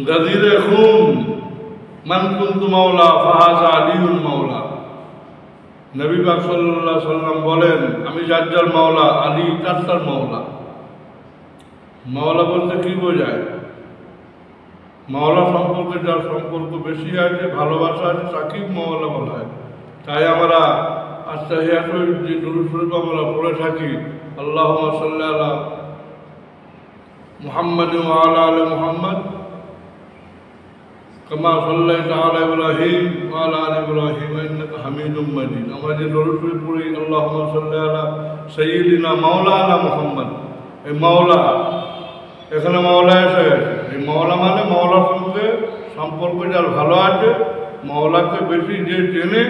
গাদিরে খুন মান কুনতু মাওলা ফাহাজা আলিউল মাওলা। নবী পাক সাল্লাল্লাহু আলাইহি সাল্লাম বলেন, আমি যার মাওলা, আলী তার মাওলা। মাওলা বলতে কি বোঝায়? মাওলা সম্পর্কে যার সম্পর্ক বেশি আছে, ভালোবাসা আছে, তাকেই মাওলা বলা হয়। তাই আমরা আত্তাহিয়াতুল যে দুরূদ শরীফ আমরা পড়ে থাকি, আল্লাহুম্মা সাল্লি আলা মুহাম্মাদ ওয়া আলা আলি মুহাম্মাদ কামা সাল্লাইতা আলা ইব্রাহিম ওয়া আলা আলি ইব্রাহিম ইন্নাকা হামিদুম মাজিদ। আমরা যে দুরূদ শরীফ পড়ি, আল্লাহুম্মা সাল্লি আলা সাইয়্যিদিনা মাওলানা মুহাম্মদ। এই মাওলা, এখানে মাওলা এসে গেছে। এই মাওলা মানে মাওলার সঙ্গে সম্পর্ক যার ভালো আছে, মাওলাকে বেশি যে চেনে,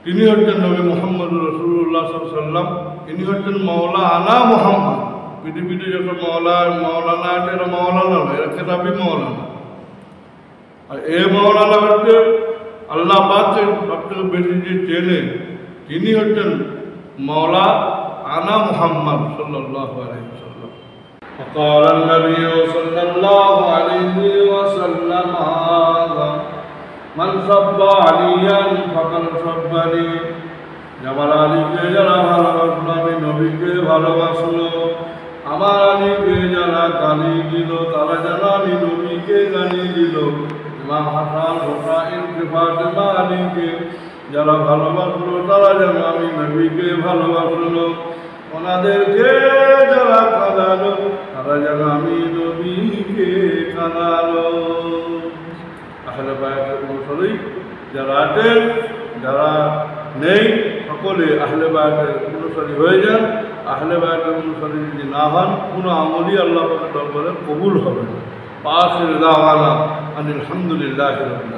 তিনি হচ্ছেন নবী মুহাম্মদ রাসূলুল্লাহ সাল্লাল্লাহু আলাইহি ওয়াসাল্লাম। ইনি হচ্ছেন মাওলা আনা মুহাম্মদ। পৃথিবীতে যত মাওলানা আছে, এরা মাওলানা নয়, এরা খেতাবি মাওলানা। আর এ মাওলানা হচ্ছে আল্লাহ পাককে সবথেকে বেশি যে চেনে, তিনি হচ্ছেন মাওলা আনা মুহাম্মদ সাল্লাল্লাহু আলাইহি ওয়াসাল্লাম। وقال النبي صلى الله عليه وسلم هذا من سب عليا فقد سبني। আমার আলীকে যারা ভালোবাসলো, আমি নবীকে ভালোবাসলো। আমার আলীকে যারা গালি দিল, তারা যেন আমি নবীকে গালি দিল। ইমাম হাসান হোসাইন ফাতেমা আলীকে যারা ভালোবাসলো, তারা যেন আমি নবীকে ভালোবাসলো। ওনাদেরকে যারা কাঁদালো, তারা যেন আমি নবীকে কাঁদালো। আহলে বায়াতের অনুসারী যারা আছেন, যারা নেই, সকলে আহলে বায়াতের অনুসারী হয়ে যান। আহলে বায়াতের অনুসারী যদি না হন, কোনো আমলই আল্লাহ পাকের দরবারে কবুল হবে না। আখির দাওয়ানা আনিল হামদুলিল্লাহি রাব্বিল আলামিন।